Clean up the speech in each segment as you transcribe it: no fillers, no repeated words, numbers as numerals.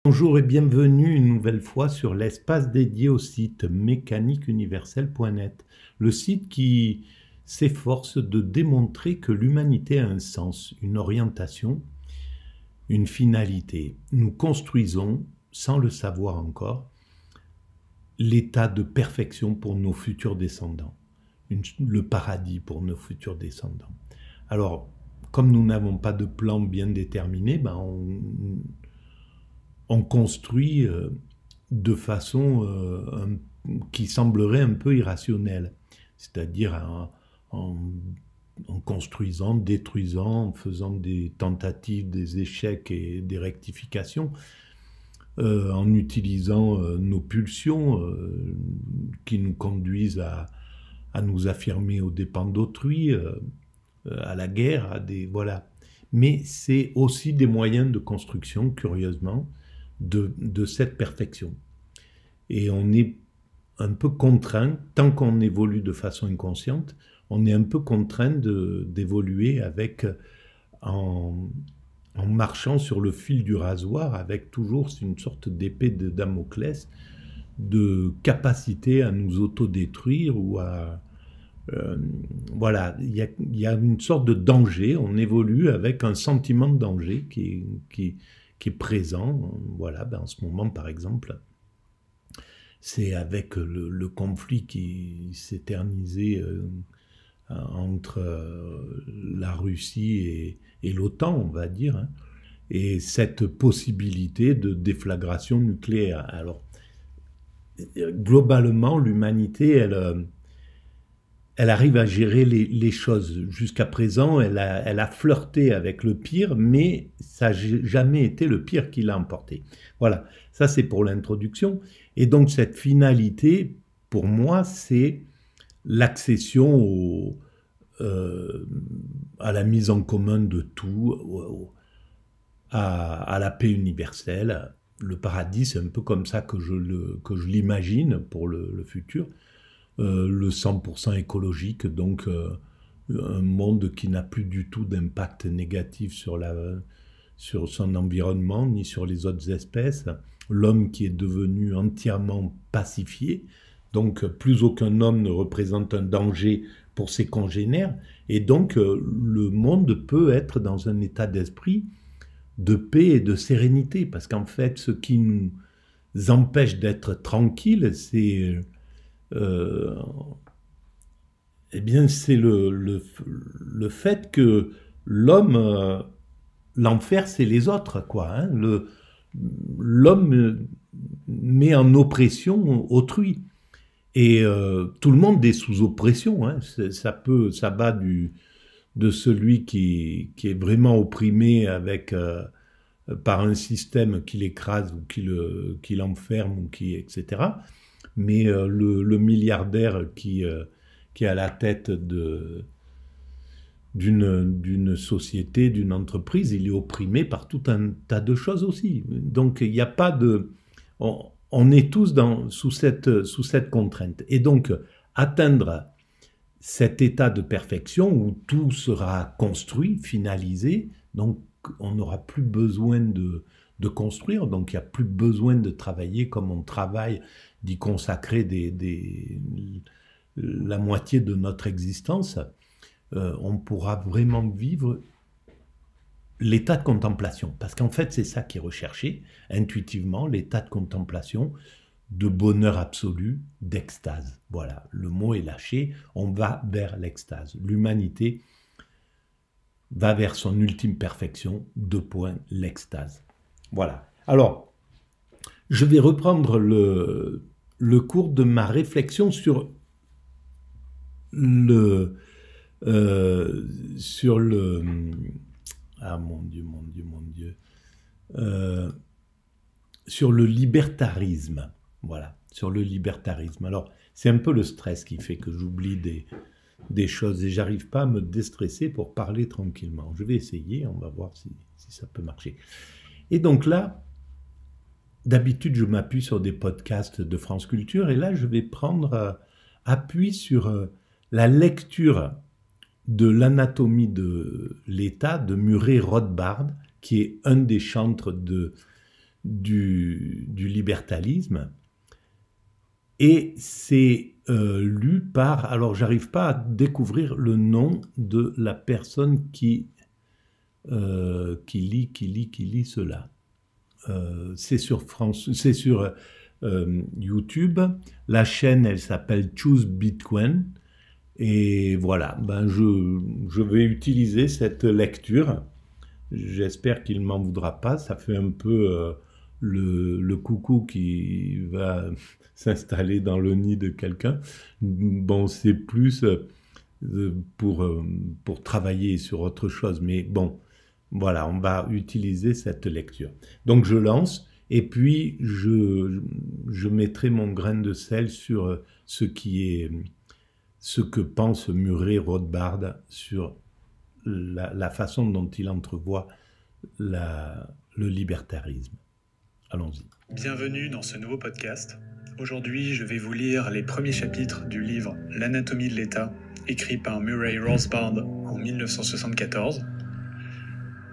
Bonjour et bienvenue une nouvelle fois sur l'espace dédié au site mécaniqueuniverselle.net, le site qui s'efforce de démontrer que l'humanité a un sens, une orientation, une finalité. Nous construisons, sans le savoir encore, l'état de perfection pour nos futurs descendants, le paradis pour nos futurs descendants. Alors, comme nous n'avons pas de plan bien déterminé, on construit de façon qui semblerait un peu irrationnelle, c'est-à-dire en construisant, détruisant, en faisant des tentatives, des échecs et des rectifications, en utilisant nos pulsions qui nous conduisent à nous affirmer aux dépens d'autrui, à la guerre, voilà. Mais c'est aussi des moyens de construction, curieusement, de cette perfection. Et on est un peu contraint, tant qu'on évolue de façon inconsciente, on est un peu contraint d'évoluer en marchant sur le fil du rasoir, avec toujours une sorte d'épée de Damoclès, de capacité à nous autodétruire ou à... voilà, il y a une sorte de danger, on évolue avec un sentiment de danger qui est présent. Voilà, en ce moment, par exemple, c'est avec le conflit qui s'éternisait entre la Russie et l'OTAN, on va dire, hein, et cette possibilité de déflagration nucléaire. Alors, globalement, l'humanité, elle arrive à gérer les choses. Jusqu'à présent, elle a flirté avec le pire, mais ça n'a jamais été le pire qui l'a emporté. Voilà, ça c'est pour l'introduction. Et donc cette finalité, pour moi, c'est l'accession à la mise en commun de tout, à la paix universelle. Le paradis, c'est un peu comme ça que je l'imagine pour le futur. Le 100% écologique, donc un monde qui n'a plus du tout d'impact négatif sur son environnement ni sur les autres espèces. L'homme qui est devenu entièrement pacifié, donc plus aucun homme ne représente un danger pour ses congénères, et donc le monde peut être dans un état d'esprit de paix et de sérénité, parce qu'en fait, ce qui nous empêche d'être tranquilles, c'est eh bien, c'est le fait que l'homme, l'enfer, c'est les autres, quoi. Hein. L'homme met en oppression autrui. Et tout le monde est sous oppression. Hein. Ça va de celui qui est vraiment opprimé par un système qui l'écrase ou qui l'enferme, etc. Mais le milliardaire qui est à la tête d'une société, d'une entreprise, il est opprimé par tout un tas de choses aussi. Donc il n'y a pas de... On est tous sous cette contrainte. Et donc atteindre cet état de perfection où tout sera construit, finalisé, donc on n'aura plus besoin de construire, donc il n'y a plus besoin de travailler comme on travaille, d'y consacrer la moitié de notre existence. On pourra vraiment vivre l'état de contemplation, parce qu'en fait c'est ça qui est recherché intuitivement, l'état de contemplation, de bonheur absolu, d'extase. Voilà, le mot est lâché, on va vers l'extase. L'humanité va vers son ultime perfection, l'extase. Voilà. Alors, je vais reprendre le cours de ma réflexion sur ah mon Dieu, sur le libertarisme. Voilà, sur le libertarisme. Alors, c'est un peu le stress qui fait que j'oublie des choses et j'arrive pas à me déstresser pour parler tranquillement. Je vais essayer, on va voir si ça peut marcher. Et donc là, d'habitude, je m'appuie sur des podcasts de France Culture et là, je vais prendre appui sur la lecture de l'anatomie de l'État de Murray Rothbard, qui est un des chantres du libertalisme. Et c'est lu par... Alors, j'arrive pas à découvrir le nom de la personne qui lit cela. C'est sur YouTube. La chaîne, elle s'appelle Choose Bitcoin. Et voilà, je vais utiliser cette lecture. J'espère qu'il ne m'en voudra pas. Ça fait un peu le coucou qui va s'installer dans le nid de quelqu'un. Bon, c'est plus pour travailler sur autre chose. Mais bon, voilà, on va utiliser cette lecture. Donc je lance et puis je mettrai mon grain de sel sur ce que pense Murray Rothbard sur la façon dont il entrevoit le libertarisme. Allons-y. Bienvenue dans ce nouveau podcast. Aujourd'hui, je vais vous lire les premiers chapitres du livre « L'anatomie de l'État », écrit par Murray Rothbard en 1974.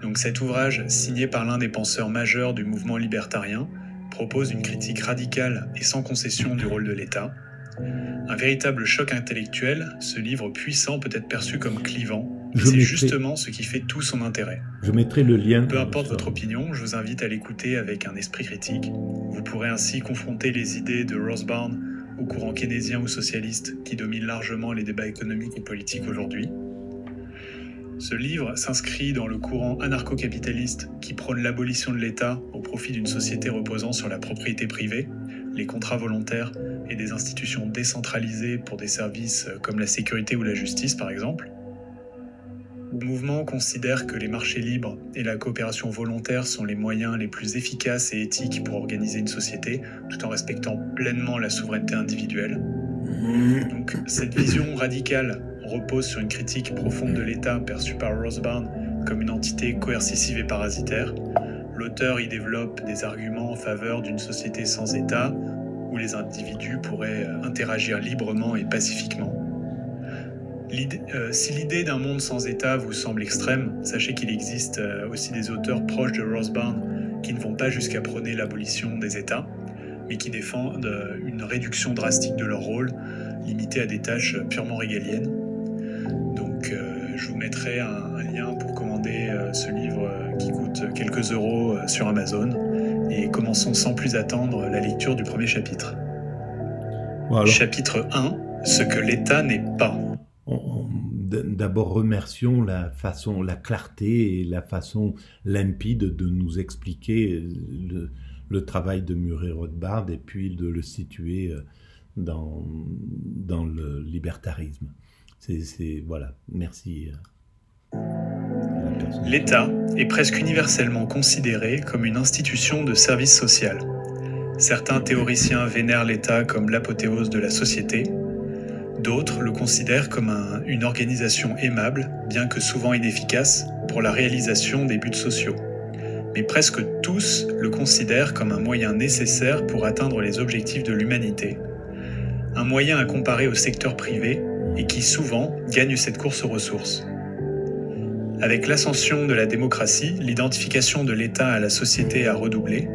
Donc cet ouvrage, signé par l'un des penseurs majeurs du mouvement libertarien, propose une critique radicale et sans concession du rôle de l'État. Un véritable choc intellectuel, ce livre puissant peut être perçu comme clivant. C'est justement ce qui fait tout son intérêt. Je mettrai le lien. Peu importe votre opinion, je vous invite à l'écouter avec un esprit critique. Vous pourrez ainsi confronter les idées de Rothbard au courant keynésien ou socialiste qui domine largement les débats économiques et politiques aujourd'hui. Ce livre s'inscrit dans le courant anarcho-capitaliste qui prône l'abolition de l'État au profit d'une société reposant sur la propriété privée, les contrats volontaires et des institutions décentralisées pour des services comme la sécurité ou la justice par exemple. Le mouvement considère que les marchés libres et la coopération volontaire sont les moyens les plus efficaces et éthiques pour organiser une société tout en respectant pleinement la souveraineté individuelle. Donc, cette vision radicale repose sur une critique profonde de l'État perçu par Rothbard comme une entité coercitive et parasitaire. L'auteur y développe des arguments en faveur d'une société sans État où les individus pourraient interagir librement et pacifiquement. Si l'idée d'un monde sans État vous semble extrême, sachez qu'il existe aussi des auteurs proches de Rothbard qui ne vont pas jusqu'à prôner l'abolition des États, mais qui défendent une réduction drastique de leur rôle, limitée à des tâches purement régaliennes. Donc je vous mettrai un lien pour commander ce livre qui coûte quelques euros sur Amazon. Et commençons sans plus attendre la lecture du premier chapitre. Voilà. Chapitre 1, ce que l'État n'est pas. D'abord, remercions la clarté et la façon limpide de nous expliquer le travail de Murray Rothbard et puis de le situer dans le libertarisme. Voilà, merci. L'État est presque universellement considéré comme une institution de service social. Certains théoriciens vénèrent l'État comme l'apothéose de la société. D'autres le considèrent comme une organisation aimable, bien que souvent inefficace, pour la réalisation des buts sociaux. Mais presque tous le considèrent comme un moyen nécessaire pour atteindre les objectifs de l'humanité. Un moyen à comparer au secteur privé et qui souvent gagne cette course aux ressources. Avec l'ascension de la démocratie, l'identification de l'État à la société a redoublé,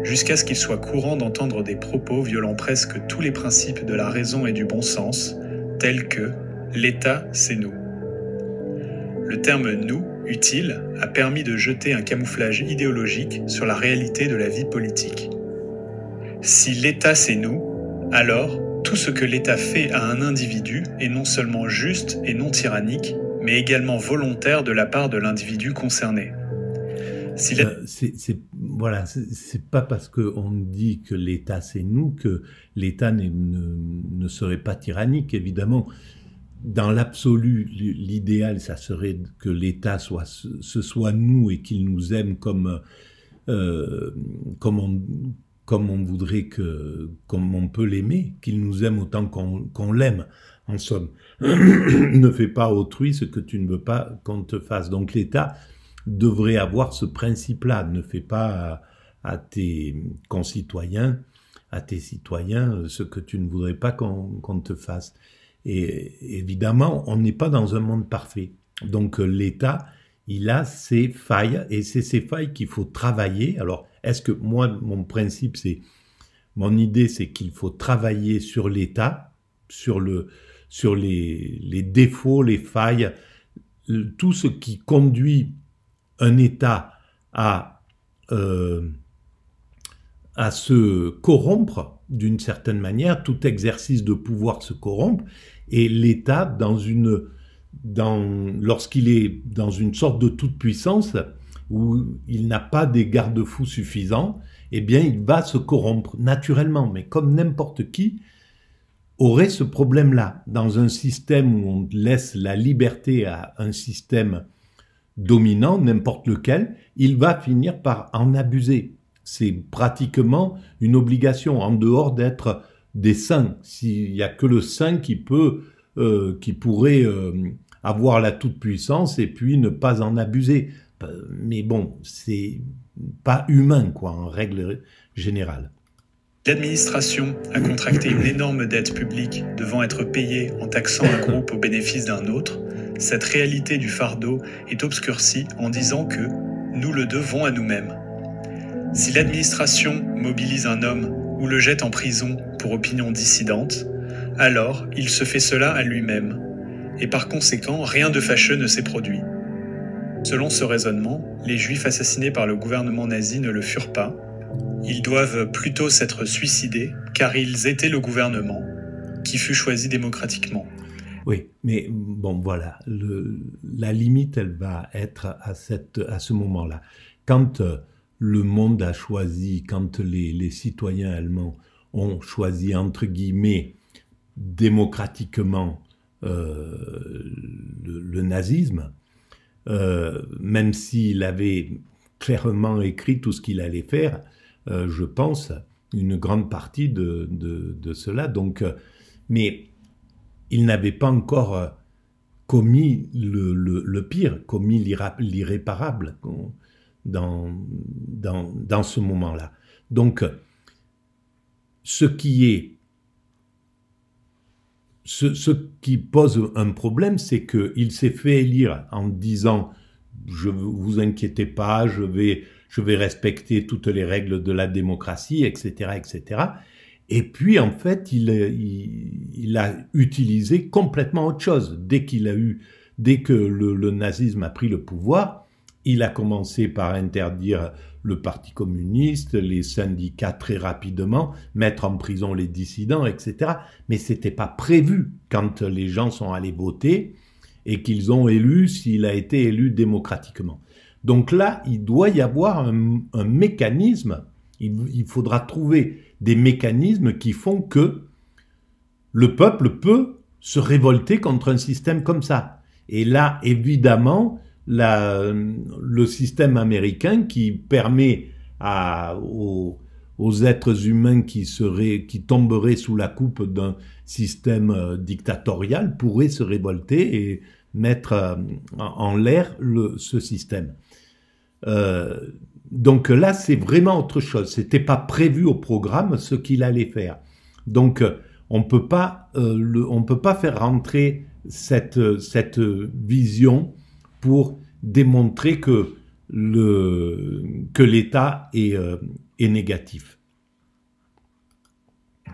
jusqu'à ce qu'il soit courant d'entendre des propos violant presque tous les principes de la raison et du bon sens, tels que « l'État, c'est nous ». Le terme « nous », utile, a permis de jeter un camouflage idéologique sur la réalité de la vie politique. Si l'État, c'est nous, alors tout ce que l'État fait à un individu est non seulement juste et non tyrannique, mais également volontaire de la part de l'individu concerné. C'est pas parce qu'on dit que l'État c'est nous que l'État ne serait pas tyrannique, évidemment. Dans l'absolu, l'idéal, ça serait que l'État ce soit nous et qu'il nous aime comme on voudrait comme on peut l'aimer, qu'il nous aime autant qu'on l'aime. En somme, ne fais pas à autrui ce que tu ne veux pas qu'on te fasse. Donc l'État devrait avoir ce principe-là. Ne fais pas à tes concitoyens, à tes citoyens, ce que tu ne voudrais pas qu'on te fasse. Et évidemment, on n'est pas dans un monde parfait. Donc l'État, il a ses failles, et c'est ces failles qu'il faut travailler. Alors, est-ce que moi, mon idée, c'est qu'il faut travailler sur l'État, sur les défauts, les failles, tout ce qui conduit un État à se corrompre d'une certaine manière, tout exercice de pouvoir se corrompt, et l'État, lorsqu'il est dans une sorte de toute-puissance, où il n'a pas des garde-fous suffisants, eh bien il va se corrompre naturellement, mais comme n'importe qui aurait ce problème-là. Dans un système où on laisse la liberté à un système dominant, n'importe lequel, il va finir par en abuser. C'est pratiquement une obligation, en dehors d'être des saints. S'il n'y a que le saint qui pourrait avoir la toute-puissance et puis ne pas en abuser. Mais bon, c'est pas humain, quoi, en règle générale. L'administration a contracté une énorme dette publique devant être payée en taxant un groupe au bénéfice d'un autre. Cette réalité du fardeau est obscurcie en disant que nous le devons à nous-mêmes. Si l'administration mobilise un homme ou le jette en prison pour opinion dissidente, alors il se fait cela à lui-même, et par conséquent rien de fâcheux ne s'est produit. Selon ce raisonnement, les Juifs assassinés par le gouvernement nazi ne le furent pas. Ils doivent plutôt s'être suicidés, car ils étaient le gouvernement, qui fut choisi démocratiquement. Oui, mais bon, voilà, la limite, elle va être à ce moment-là. Quand le monde a choisi, quand les citoyens allemands ont choisi, entre guillemets, démocratiquement le nazisme, même s'il avait clairement écrit tout ce qu'il allait faire, je pense, une grande partie de cela. Donc, mais il n'avait pas encore commis le pire, commis l'irréparable dans ce moment-là. Donc, ce qui pose un problème, c'est qu'il s'est fait élire en disant « Je vous inquiétez pas, je vais respecter toutes les règles de la démocratie, etc., etc. » Et puis, en fait, il a utilisé complètement autre chose. Dès que le nazisme a pris le pouvoir, il a commencé par interdire le Parti communiste, les syndicats très rapidement, mettre en prison les dissidents, etc. Mais c'était pas prévu quand les gens sont allés voter et qu'ils ont élu s'il a été élu démocratiquement. Donc là, il doit y avoir un mécanisme, il faudra trouver des mécanismes qui font que le peuple peut se révolter contre un système comme ça. Et là, évidemment, le système américain qui permet aux êtres humains qui tomberaient sous la coupe d'un système dictatorial pourrait se révolter et mettre en l'air ce système. Donc là, c'est vraiment autre chose. C'était pas prévu au programme ce qu'il allait faire. Donc on peut pas faire rentrer cette vision pour démontrer que l'État est négatif.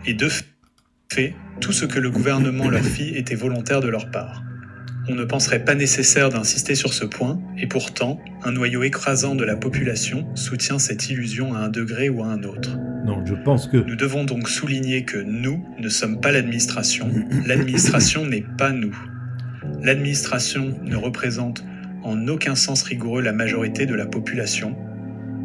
Et de fait, tout ce que le gouvernement leur fit était volontaire de leur part. On ne penserait pas nécessaire d'insister sur ce point, et pourtant, un noyau écrasant de la population soutient cette illusion à un degré ou à un autre. Non, je pense que... Nous devons donc souligner que nous ne sommes pas l'administration. L'administration n'est pas nous. L'administration ne représente en aucun sens rigoureux la majorité de la population,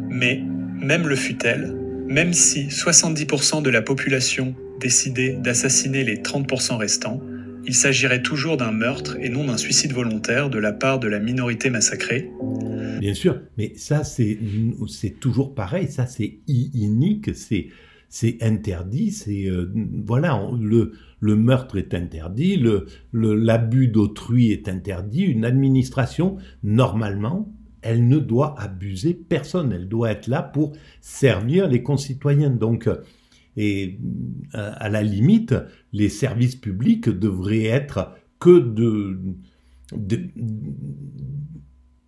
mais, même le fût-elle, même si 70% de la population décidait d'assassiner les 30% restants, il s'agirait toujours d'un meurtre et non d'un suicide volontaire de la part de la minorité massacrée. Bien sûr, mais ça c'est toujours pareil, ça c'est inique, c'est interdit, voilà, le meurtre est interdit, l'abus d'autrui est interdit. Une administration, normalement, elle ne doit abuser personne, elle doit être là pour servir les concitoyens. Donc, et à la limite, les services publics devraient être que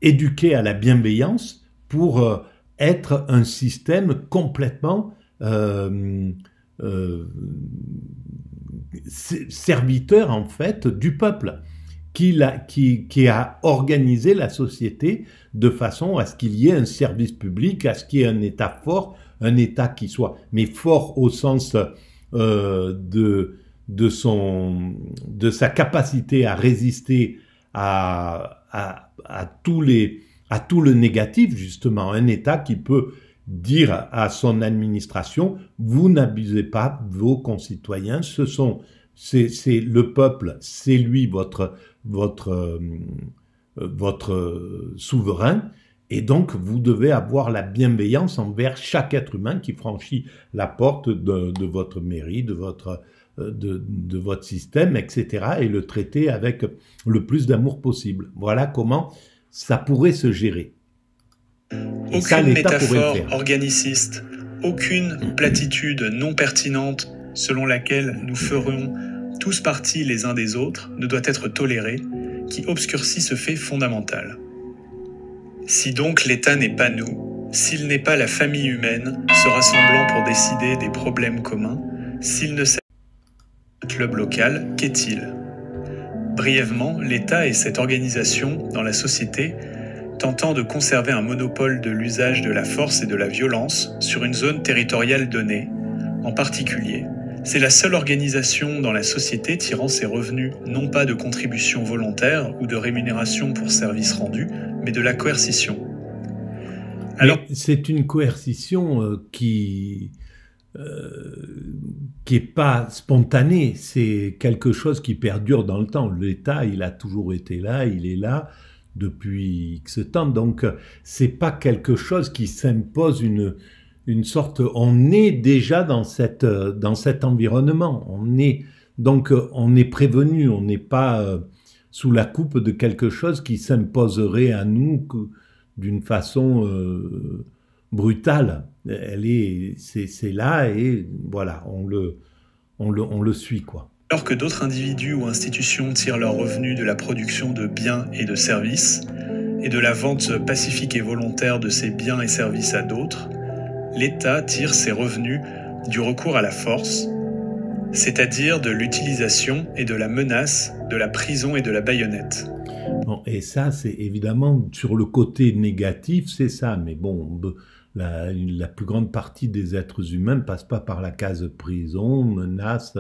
éduqué à la bienveillance pour être un système complètement serviteur en fait du peuple, qui a organisé la société de façon à ce qu'il y ait un service public, à ce qu'il y ait un État fort, un État qui soit, mais fort au sens de sa capacité à résister à tout le négatif, justement, un État qui peut dire à son administration, vous n'abusez pas vos concitoyens, c'est le peuple, c'est lui votre souverain, et donc vous devez avoir la bienveillance envers chaque être humain qui franchit la porte de votre mairie, de votre système, etc., et le traiter avec le plus d'amour possible. Voilà comment ça pourrait se gérer. Et aucune métaphore organiciste, aucune platitude non pertinente selon laquelle nous ferons tous partie les uns des autres ne doit être tolérée, qui obscurcit ce fait fondamental. Si donc l'État n'est pas nous, s'il n'est pas la famille humaine se rassemblant pour décider des problèmes communs, s'il ne s'agit pas d'un club local, qu'est-il ? Brièvement, l'État est cette organisation dans la société tentant de conserver un monopole de l'usage de la force et de la violence sur une zone territoriale donnée. En particulier, c'est la seule organisation dans la société tirant ses revenus non pas de contributions volontaires ou de rémunération pour services rendus, mais de la coercition. Alors, c'est une coercition qui est pas spontanée, c'est quelque chose qui perdure dans le temps. L'État, il a toujours été là, il est là depuis X temps, donc c'est pas quelque chose qui s'impose une sorte, on est déjà dans cet environnement, on est prévenu, on n'est pas sous la coupe de quelque chose qui s'imposerait à nous d'une façon brutale. C'est là et voilà, on le suit, quoi. Alors que d'autres individus ou institutions tirent leurs revenus de la production de biens et de services, et de la vente pacifique et volontaire de ces biens et services à d'autres, l'État tire ses revenus du recours à la force, c'est-à-dire de l'utilisation et de la menace, de la prison et de la baïonnette. Bon, et ça, c'est évidemment, sur le côté négatif, c'est ça, mais bon, la plus grande partie des êtres humains ne passe pas par la case prison, menace,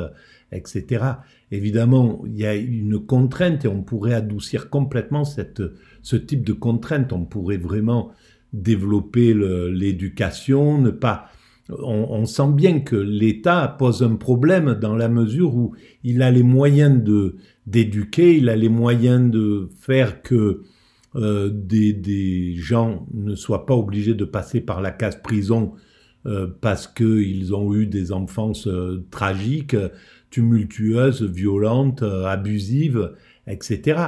etc. Évidemment, il y a une contrainte et on pourrait adoucir complètement ce type de contrainte. On pourrait vraiment développer l'éducation, ne pas... On sent bien que l'État pose un problème dans la mesure où il a les moyens d'éduquer, il a les moyens de faire que des gens ne soient pas obligés de passer par la case prison parce qu'ils ont eu des enfances tragiques, tumultueuses, violentes, abusives, etc.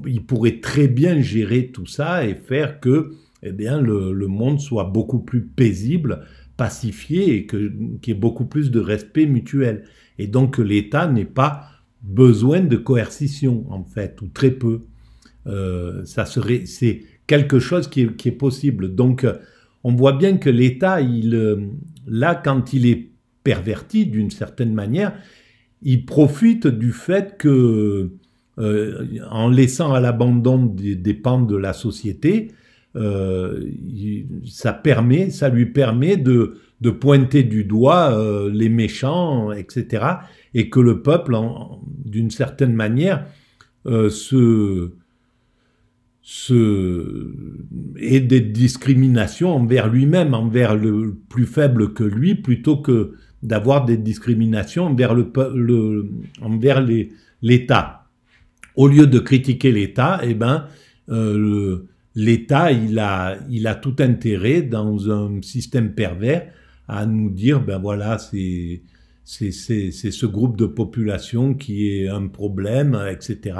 Il pourrait très bien gérer tout ça et faire que le monde soit beaucoup plus paisible, pacifié et qu'il y ait beaucoup plus de respect mutuel. Et donc l'État n'ait pas besoin de coercition, en fait, ou très peu. C'est quelque chose qui est possible. Donc, on voit bien que l'État, là, quand il est perverti d'une certaine manière, il profite du fait que, en laissant à l'abandon des pans de la société, ça lui permet de pointer du doigt les méchants, etc., et que le peuple, d'une certaine manière, ait des discriminations envers lui-même, envers le plus faible que lui, plutôt que d'avoir des discriminations envers envers l'État. Au lieu de critiquer l'État, l'État, il a tout intérêt dans un système pervers à nous dire, voilà, c'est ce groupe de population qui est un problème, etc.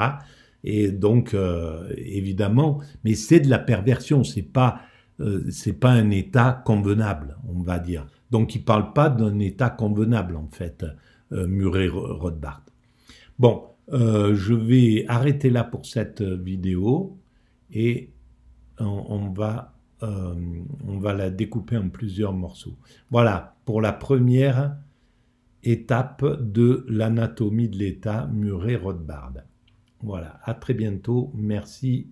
Et donc, évidemment, mais c'est de la perversion, c'est pas un État convenable, on va dire. Donc, il parle pas d'un État convenable, en fait, Murray Rothbard. Bon, je vais arrêter là pour cette vidéo et on va la découper en plusieurs morceaux. Voilà pour la première étape de l'anatomie de l'État, Murray-Rothbard. Voilà, à très bientôt. Merci